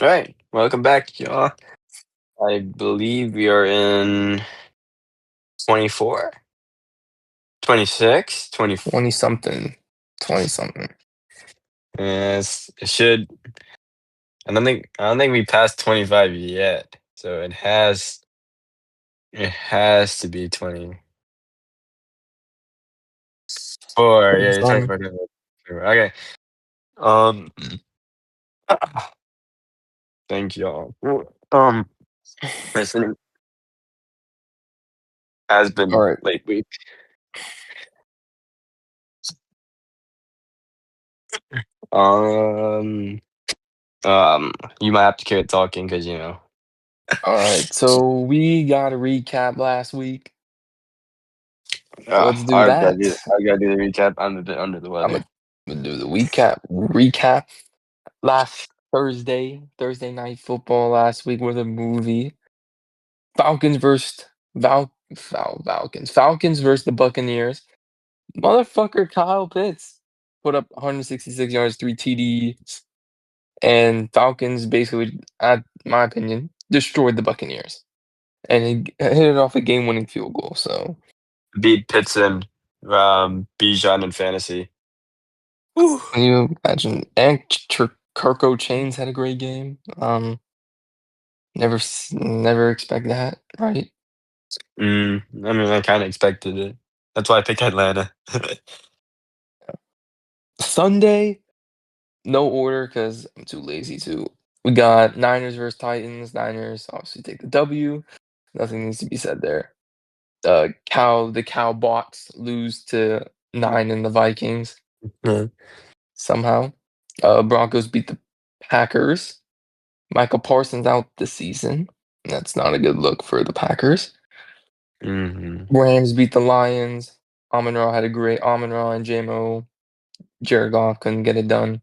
Right. Welcome back, y'all. I believe we are in 24, 26, 20. 20 something. 20 something. Yes, it should. I don't think we passed 25 yet. So it has to be 24. Yeah, you're 20 24. Okay. Um thank y'all. Listening has All been right. late week. Um you might have to keep talking because All right. So we got a recap last week. Let's do I gotta that. do I gotta do the recap. I'm a bit under the I'm weather. gonna do the recap. Last Thursday night football last week was a movie. Falcons versus Falcons versus the Buccaneers. Motherfucker Kyle Pitts put up 166 yards, 3 TDs, and Falcons basically, at my opinion, destroyed the Buccaneers. And he hit it off a game-winning field goal. So Beat Pitson, Bijan in fantasy. Whew. can you imagine? And Kirko Chains had a great game. Never expect that, right? I mean, I kind of expected it. That's why I picked Atlanta. Sunday, no order because I'm too lazy to. We got Niners versus Titans. Niners obviously take the W. Nothing needs to be said there. The Cowbots lose to 9 in the Vikings somehow. Broncos beat the Packers. Michael Parsons out this season. That's not a good look for the Packers. Mm-hmm. Rams beat the Lions. Amon-Ra had a great Amon-Ra and JMO. Jared Goff couldn't get it done.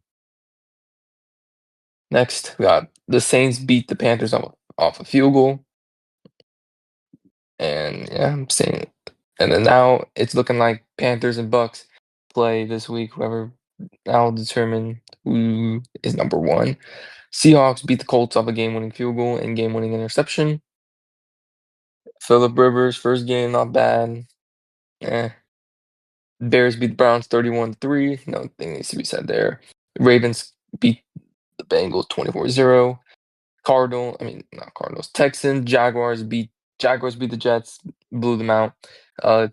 Next, we got the Saints beat the Panthers off a field goal. And yeah, I'm saying it. And then now it's looking like Panthers and Bucks play this week. Whoever I'll determine who is number one. Seahawks beat the Colts off a game-winning field goal and game-winning interception. Philip Rivers, first game, not bad. Eh. Bears beat the Browns 31-3. Nothing needs to be said there. Ravens beat the Bengals 24-0. Not Cardinals. Jaguars beat the Jets, blew them out.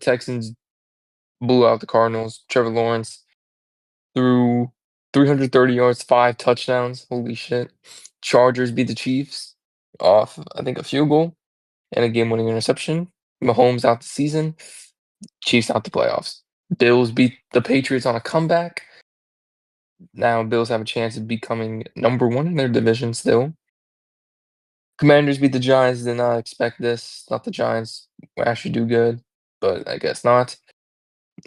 Texans blew out the Cardinals. Trevor Lawrence threw 330 yards, 5 touchdowns. Holy shit. Chargers beat the Chiefs off, I think, a field goal and a game-winning interception. Mahomes out the season. Chiefs out the playoffs. Bills beat the Patriots on a comeback. Now Bills have a chance of becoming number one in their division still. Commanders beat the Giants. Did not expect this. Thought the Giants would actually do good, but I guess not.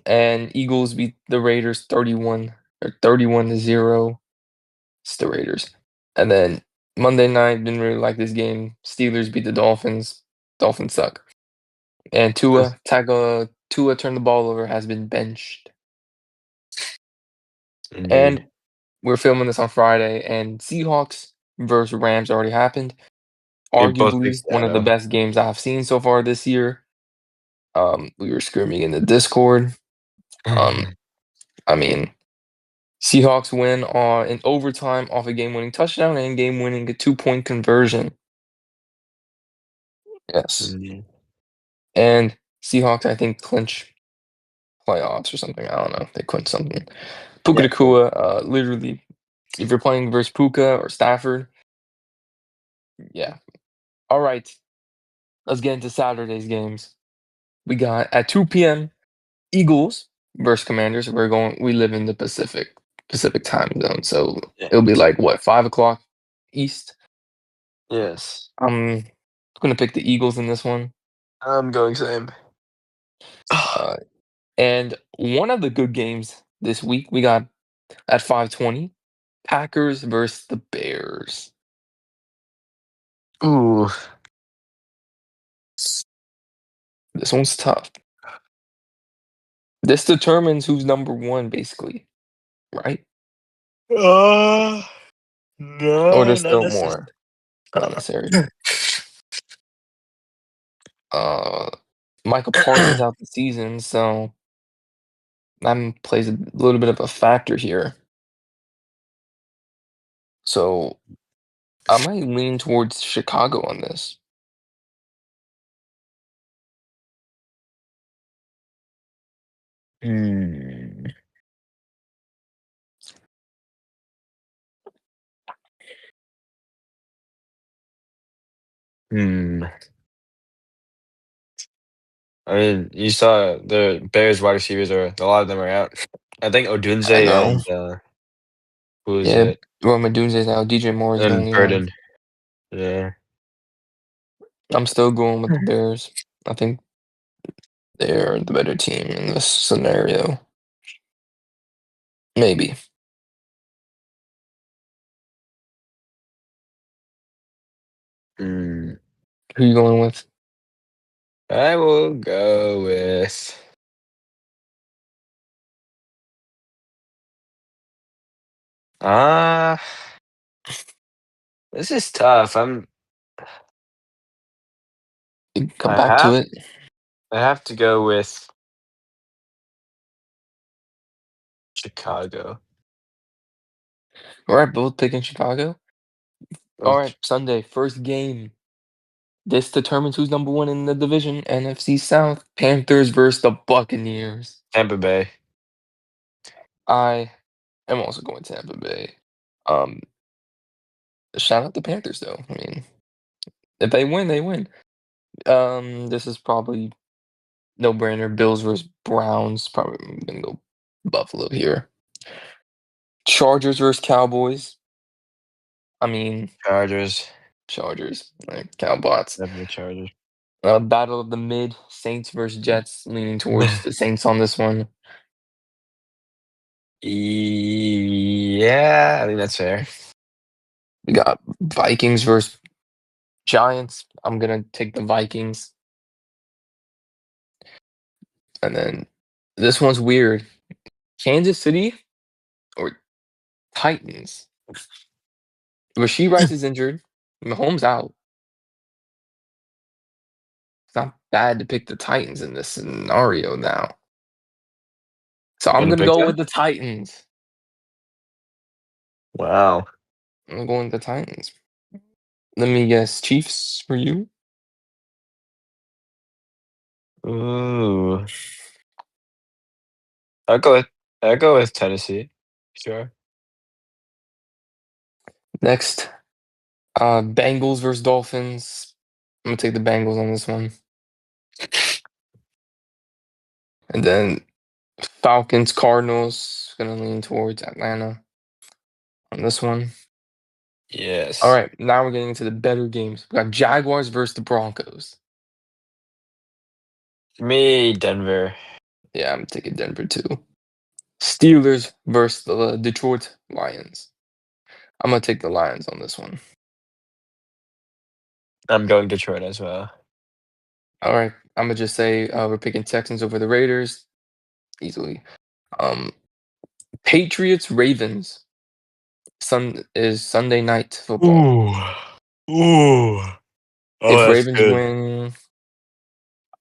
And Eagles beat the Raiders 31-0. It's the Raiders. And then Monday night, didn't really like this game. Steelers beat the Dolphins. Dolphins suck. And Tua turned the ball over, has been benched. And Indeed. we're filming this on Friday, and Seahawks versus Rams already happened. We both Arguably picked one of the Seattle. best games I've seen so far this year. We were screaming in the Discord. Um, I mean, Seahawks win in overtime off a game-winning touchdown and game-winning a 2-point conversion. Yes, Indeed. and Seahawks, I think, clinch playoffs or something. I don't know. They clinch something. Puka Yeah. Nacua, literally, if you're playing versus Puka or Stafford, yeah. All right, let's get into Saturday's games. We got at 2 p.m. Eagles versus Commanders. We live in the Pacific time zone, so Yeah. it'll be like what, 5 o'clock East. Yes. I'm gonna pick the Eagles in this one. I'm going same. Uh, and one of the good games this week we got at 5:20, Packers versus the Bears. Ooh. This one's tough. This determines who's number one, basically, right? Uh, or No, there's not still necessarily. more unnecessary. Uh, Michael Parsons out the season, so that plays a little bit of a factor here. So I might lean towards Chicago on this. Hmm. Hmm. I mean, you saw the Bears wide receivers are a lot of them are out. I think I Odunze know. and who is Yeah, it? Rome Odunze's now. DJ Moore is the And only one. Burden. Yeah. I'm still going with the Bears. I think they're the better team in this scenario. Maybe. Hmm. Who you going with? I will go with ah. This is tough. You come I back to have it. I have to go with Chicago. All right, both picking Chicago. All right, Like Sunday, first game. This determines who's number one in the division. NFC South. Panthers versus the Buccaneers. Tampa Bay. I am also going Tampa Bay. Um, Shout out the Panthers though. I mean, if they win, they win. This is probably no brainer. Bills versus Browns. Probably gonna go Buffalo here. Chargers versus Cowboys. I mean, Chargers. Chargers. Like Cowbots. Definitely Chargers. Battle of the mid. Saints versus Jets. Leaning towards the Saints on this one. Yeah, I think that's fair. We got Vikings versus Giants. I'm gonna take the Vikings. And then this one's weird. Kansas City or Titans. Rasheed Rice is injured. Mahomes out. It's not bad to pick the Titans in this scenario now. So You I'm gonna gonna pick go them? with the Titans. Wow. I'm going with the Titans. Let me guess, Chiefs for you. Ooh. I'll go with Tennessee. Sure. Next, Bengals versus Dolphins. I'm gonna take the Bengals on this one. And then Falcons, Cardinals. Gonna lean towards Atlanta on this one. All Yes. right, now we're getting into the better games. We got Jaguars versus the Broncos. Me, Denver. Yeah, I'm taking Denver too. Steelers versus the Detroit Lions. I'm gonna take the Lions on this one. I'm going Detroit as well. All right, I'm gonna just say we're picking Texans over the Raiders easily. Um, Patriots Ravens. Sunday night football. Ooh. Ooh. Oh, If that's Ravens good. win,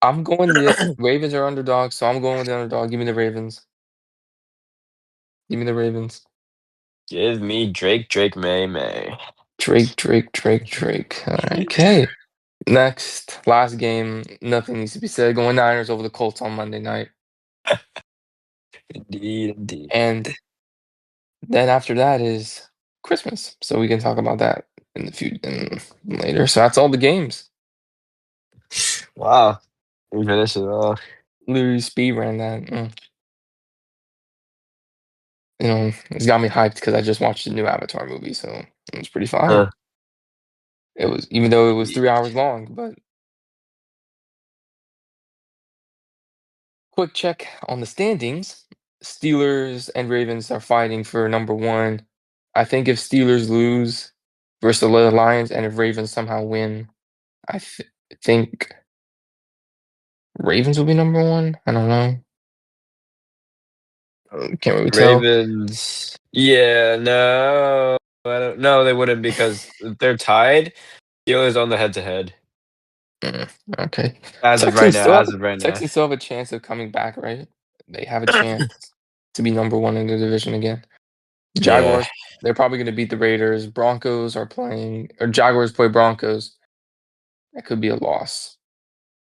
I'm going the Ravens are underdogs, so I'm going with the underdog. Give me the Ravens. Give me the Ravens. Give me Drake, May. Drake, Drake, Drake, Drake. Okay. Next, last game. Nothing needs to be said. Going Niners over the Colts on Monday night. Indeed, indeed. And then after that is Christmas. So we can talk about that in the future later. So that's all the games. Wow. We finished it all. Literally speed ran that. It's got me hyped because I just watched the new Avatar movie, so it was pretty fire. Huh. It was, even though it was 3 hours long, but quick check on the standings. Steelers and Ravens are fighting for number one. I think if Steelers lose versus the Lions and if Ravens somehow win, I think Ravens will be number one. I don't know. Can't really tell. Ravens. Yeah, no. I don't no, they wouldn't because they're tied. Steelers on the head-to-head Mm, okay. as of right Texans now still have as of right now. Texans still have a chance of coming back, right? They have a chance to be number 1 in the division again. Yeah. Jaguars, they're probably gonna beat the Raiders. Broncos are playing or Jaguars play Broncos. That could be a loss.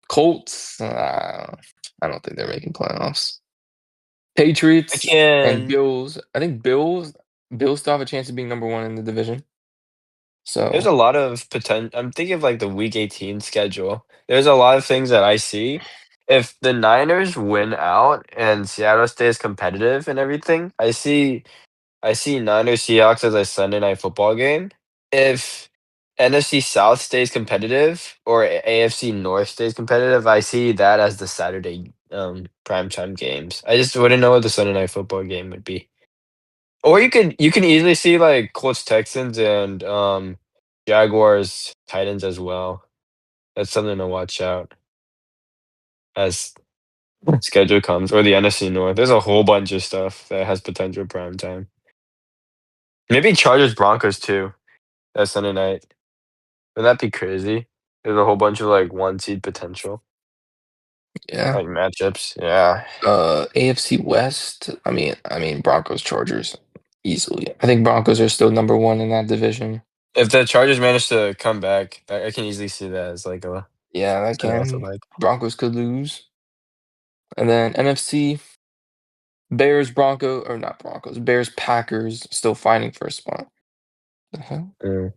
Colts, I don't think they're making playoffs. I Patriots and can Bills. I think Bills still have a chance of being number 1 in the division. There's So, a lot of I'm thinking of, like, the week 18 schedule. There's a lot of things that I see. If the Niners win out and Seattle stays competitive and everything, I see Niners Seahawks as a Sunday Night Football game. If NFC South stays competitive or AFC North stays competitive, I see that as the Saturday, primetime games. I just wouldn't know what the Sunday Night Football game would be. Or you can easily see, like, Colts Texans and, Jaguars Titans as well. That's something to watch out as schedule comes, or the NFC North. There's a whole bunch of stuff that has potential prime time. Maybe Chargers Broncos too, that Sunday night. Wouldn't that be crazy? There's a whole bunch of, like, 1 seed potential, yeah. like, matchups. Yeah. AFC West, I mean Broncos, Chargers, easily. I think Broncos are still number 1 in that division. If the Chargers manage to come back, I can easily see that as, like, a Yeah, that something else to can. like. Broncos could lose. And then NFC, Bears, or not Broncos, Bears, Packers still fighting for a spot. The hell? Mm.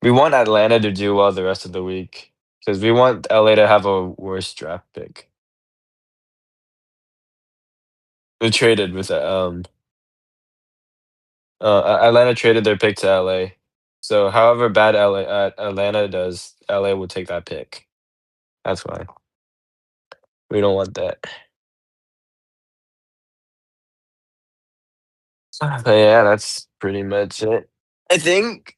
We want Atlanta to do well the rest of the week because we want LA to have a worse draft pick. We traded with Atlanta traded their pick to LA. So however bad Atlanta does, LA will take that pick. That's why. We don't want that. But yeah, that's pretty much it. I think.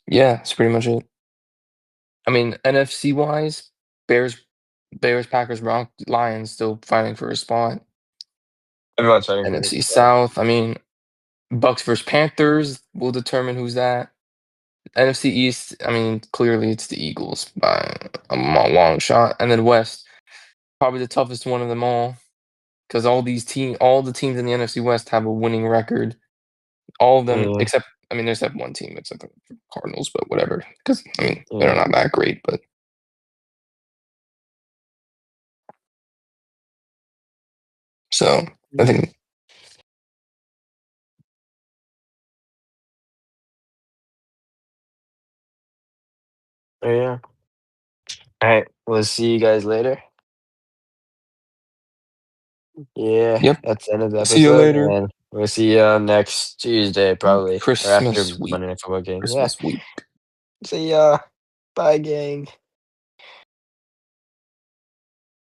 Yeah, that's pretty much it. I mean, NFC wise, Bears, Packers, Lions still fighting for a spot. Everyone's fighting for this NFC spot. South, I mean, Bucks versus Panthers will determine who's that. NFC East, I mean, clearly it's the Eagles by a long shot. And then West, probably the toughest one of them all, because all the teams in the NFC West have a winning record. All of them, Yeah, except I mean, there's that one team except for Cardinals, but whatever. Because I mean, they're yeah. not that great, but so I Mhm. think Oh, yeah. Alright, we'll see you guys later. Yeah, yep. that's the end of the See you episode, later. and we'll see you next Tuesday probably, or after Christmas week. Monday Night Football game. Yeah. Christmas week. See ya. Bye, gang.